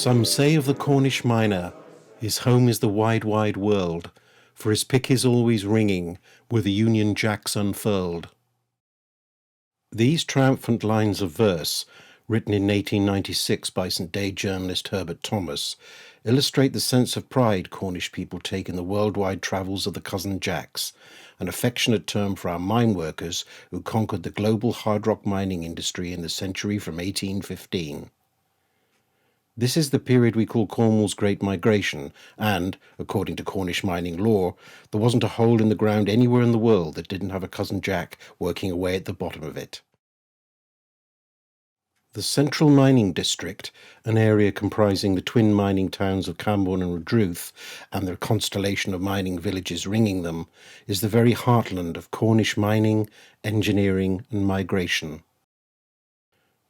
Some say of the Cornish miner, his home is the wide, wide world, for his pick is always ringing with the Union Jacks unfurled. These triumphant lines of verse, written in 1896 by St. Day journalist Herbert Thomas, illustrate the sense of pride Cornish people take in the worldwide travels of the Cousin Jacks, an affectionate term for our mine workers who conquered the global hard rock mining industry in the century from 1815. This is the period we call Cornwall's Great Migration, and, according to Cornish mining law, there wasn't a hole in the ground anywhere in the world that didn't have a Cousin Jack working away at the bottom of it. The Central Mining District, an area comprising the twin mining towns of Camborne and Redruth, and their constellation of mining villages ringing them, is the very heartland of Cornish mining, engineering and migration.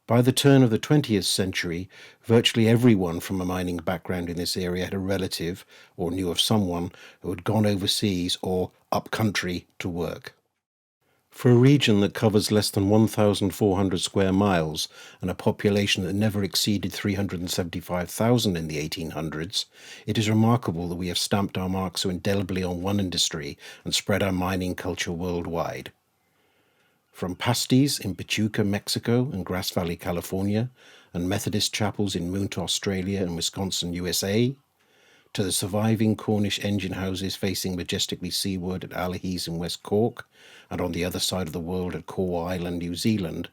By the turn of the 20th century, virtually everyone from a mining background in this area had a relative, or knew of someone, who had gone overseas or up-country to work. For a region that covers less than 1,400 square miles and a population that never exceeded 375,000 in the 1800s, it is remarkable that we have stamped our mark so indelibly on one industry and spread our mining culture worldwide. From pasties in Pachuca, Mexico and Grass Valley, California, and Methodist chapels in Moonta, Australia and Wisconsin, USA, to the surviving Cornish engine houses facing majestically seaward at Allihies in West Cork, and on the other side of the world at Cornwall Island, New Zealand,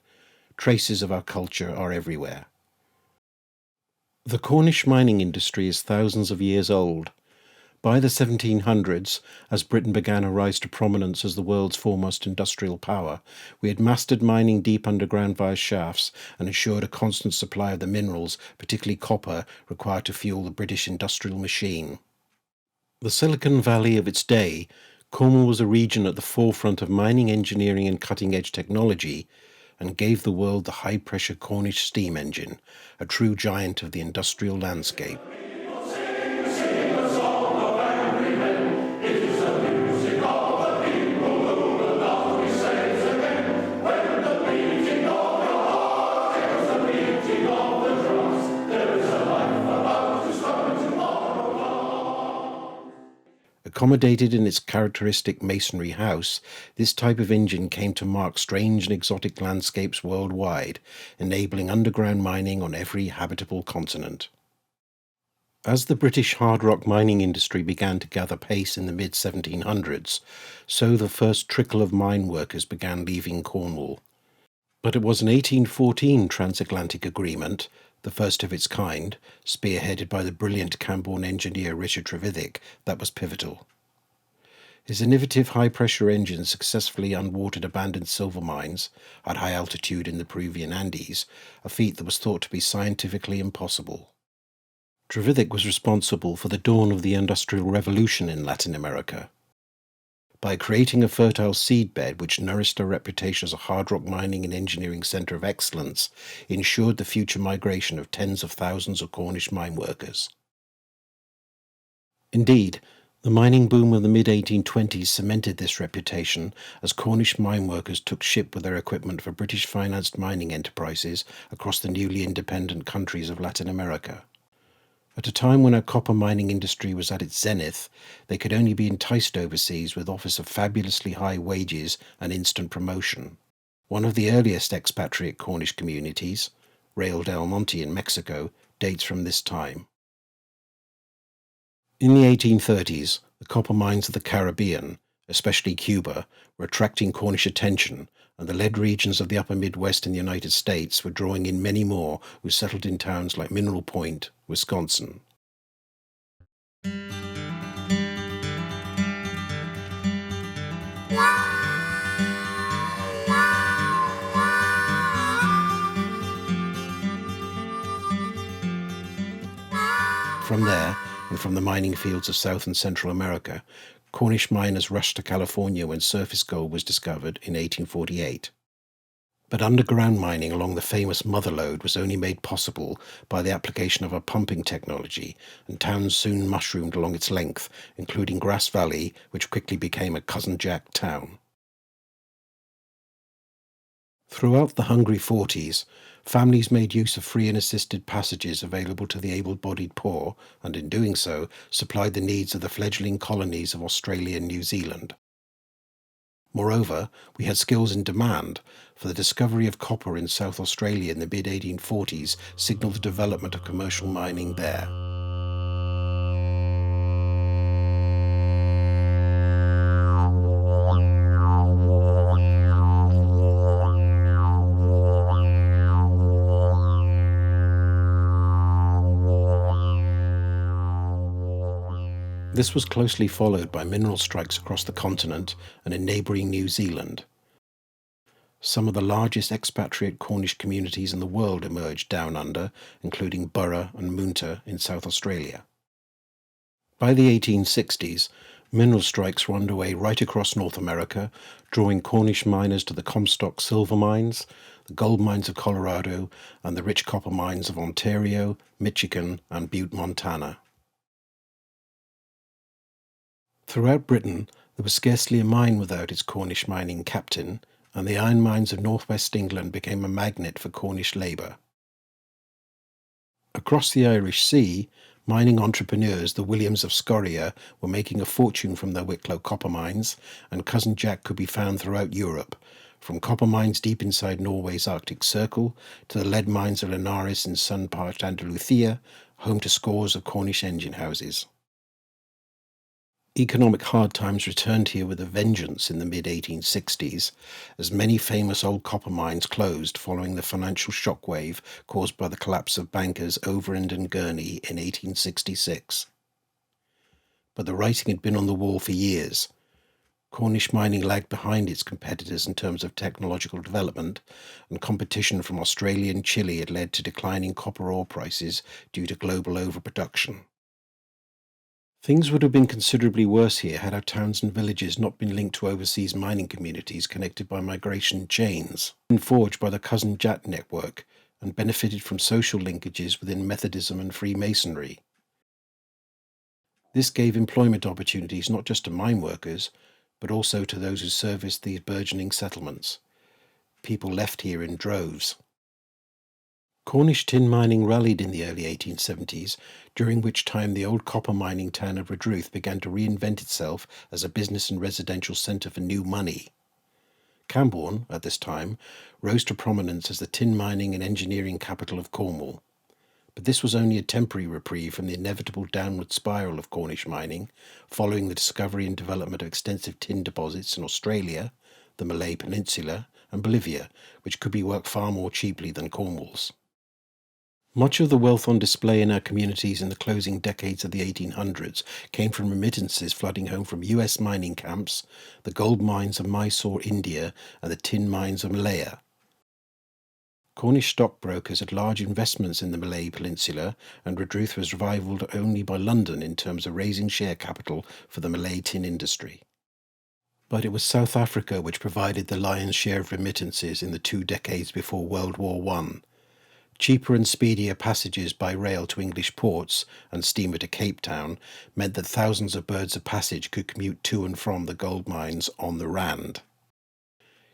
traces of our culture are everywhere. The Cornish mining industry is thousands of years old. By the 1700s, as Britain began a rise to prominence as the world's foremost industrial power, we had mastered mining deep underground via shafts and ensured a constant supply of the minerals, particularly copper, required to fuel the British industrial machine. The Silicon Valley of its day, Cornwall was a region at the forefront of mining engineering and cutting-edge technology, and gave the world the high-pressure Cornish steam engine, a true giant of the industrial landscape. Accommodated in its characteristic masonry house, this type of engine came to mark strange and exotic landscapes worldwide, enabling underground mining on every habitable continent. As the British hard rock mining industry began to gather pace in the mid-1700s, so the first trickle of mine workers began leaving Cornwall. But it was an 1814 transatlantic agreement, the first of its kind, spearheaded by the brilliant Camborne engineer Richard Trevithick, that was pivotal. His innovative high-pressure engine successfully unwatered abandoned silver mines at high altitude in the Peruvian Andes, a feat that was thought to be scientifically impossible. Trevithick was responsible for the dawn of the Industrial Revolution in Latin America. By creating a fertile seedbed which nourished a reputation as a hard rock mining and engineering centre of excellence, ensured the future migration of tens of thousands of Cornish mine workers. Indeed, the mining boom of the mid-1820s cemented this reputation as Cornish mine workers took ship with their equipment for British-financed mining enterprises across the newly independent countries of Latin America. At a time when our copper mining industry was at its zenith, they could only be enticed overseas with offers of fabulously high wages and instant promotion. One of the earliest expatriate Cornish communities, Real del Monte in Mexico, dates from this time. In the 1830s, the copper mines of the Caribbean, especially Cuba, were attracting Cornish attention, and the lead regions of the upper Midwest in the United States were drawing in many more who settled in towns like Mineral Point, Wisconsin. From there, and from the mining fields of South and Central America, Cornish miners rushed to California when surface gold was discovered in 1848. But underground mining along the famous Mother Lode was only made possible by the application of a pumping technology, and towns soon mushroomed along its length, including Grass Valley, which quickly became a Cousin Jack town. Throughout the hungry 40s, families made use of free and assisted passages available to the able-bodied poor, and in doing so, supplied the needs of the fledgling colonies of Australia and New Zealand. Moreover, we had skills in demand, for the discovery of copper in South Australia in the mid-1840s signalled the development of commercial mining there. This was closely followed by mineral strikes across the continent and in neighbouring New Zealand. Some of the largest expatriate Cornish communities in the world emerged down under, including Burra and Moonta in South Australia. By the 1860s, mineral strikes were underway right across North America, drawing Cornish miners to the Comstock silver mines, the gold mines of Colorado, and the rich copper mines of Ontario, Michigan, and Butte, Montana. Throughout Britain, there was scarcely a mine without its Cornish mining captain, and the iron mines of northwest England became a magnet for Cornish labour. Across the Irish Sea, mining entrepreneurs, the Williams of Scoria, were making a fortune from their Wicklow copper mines, and Cousin Jack could be found throughout Europe, from copper mines deep inside Norway's Arctic Circle to the lead mines of Linares in sun-parched Andalusia, home to scores of Cornish engine houses. Economic hard times returned here with a vengeance in the mid-1860s, as many famous old copper mines closed following the financial shockwave caused by the collapse of bankers Overend and Gurney in 1866. But the writing had been on the wall for years. Cornish mining lagged behind its competitors in terms of technological development, and competition from Australia and Chile had led to declining copper ore prices due to global overproduction. Things would have been considerably worse here had our towns and villages not been linked to overseas mining communities connected by migration chains, and forged by the Cousin Jack network, and benefited from social linkages within Methodism and Freemasonry. This gave employment opportunities not just to mine workers, but also to those who serviced these burgeoning settlements. People left here in droves. Cornish tin mining rallied in the early 1870s, during which time the old copper mining town of Redruth began to reinvent itself as a business and residential centre for new money. Camborne, at this time, rose to prominence as the tin mining and engineering capital of Cornwall. But this was only a temporary reprieve from the inevitable downward spiral of Cornish mining, following the discovery and development of extensive tin deposits in Australia, the Malay Peninsula, and Bolivia, which could be worked far more cheaply than Cornwall's. Much of the wealth on display in our communities in the closing decades of the 1800s came from remittances flooding home from US mining camps, the gold mines of Mysore, India, and the tin mines of Malaya. Cornish stockbrokers had large investments in the Malay Peninsula, and Redruth was rivaled only by London in terms of raising share capital for the Malay tin industry. But it was South Africa which provided the lion's share of remittances in the 2 decades before World War I. Cheaper and speedier passages by rail to English ports and steamer to Cape Town meant that thousands of birds of passage could commute to and from the gold mines on the Rand.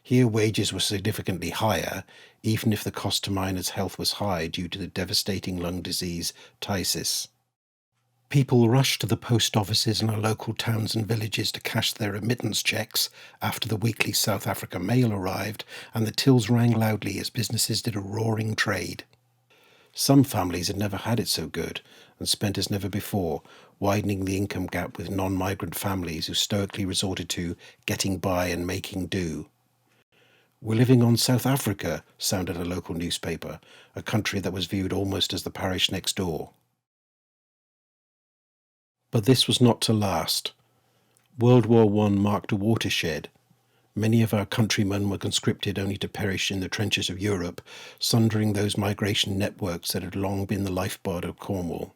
Here wages were significantly higher, even if the cost to miners' health was high due to the devastating lung disease phthisis. People rushed to the post offices in our local towns and villages to cash their remittance checks after the weekly South Africa mail arrived, and the tills rang loudly as businesses did a roaring trade. Some families had never had it so good, and spent as never before, widening the income gap with non-migrant families who stoically resorted to getting by and making do. "We're living on South Africa," sounded a local newspaper, a country that was viewed almost as the parish next door. But this was not to last. World War I marked a watershed. Many of our countrymen were conscripted only to perish in the trenches of Europe, sundering those migration networks that had long been the lifeblood of Cornwall.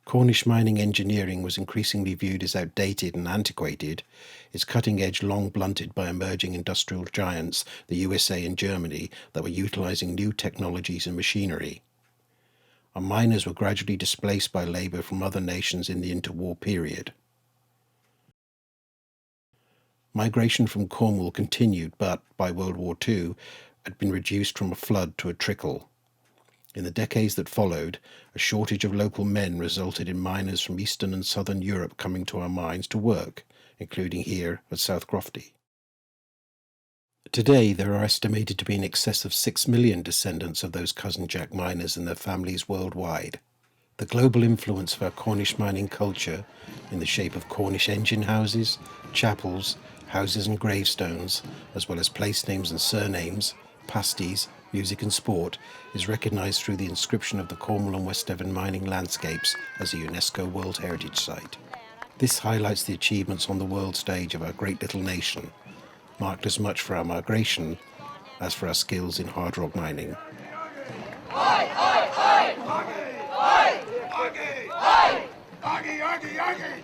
Cornish mining engineering was increasingly viewed as outdated and antiquated, its cutting edge long blunted by emerging industrial giants, the USA and Germany, that were utilising new technologies and machinery. Our miners were gradually displaced by labour from other nations in the interwar period. Migration from Cornwall continued, but by World War II had been reduced from a flood to a trickle. In the decades that followed, a shortage of local men resulted in miners from Eastern and Southern Europe coming to our mines to work, including here at South Crofty. Today, there are estimated to be in excess of 6 million descendants of those Cousin Jack miners and their families worldwide. The global influence of our Cornish mining culture, in the shape of Cornish engine houses, chapels, houses and gravestones, as well as place names and surnames, pasties, music and sport, is recognised through the inscription of the Cornwall and West Devon mining landscapes as a UNESCO World Heritage Site. This highlights the achievements on the world stage of our great little nation, marked as much for our migration as for our skills in hard rock mining. Aye, aye, aye! Aye! Aye! Aye! Aye! Aye! Aye! Aye!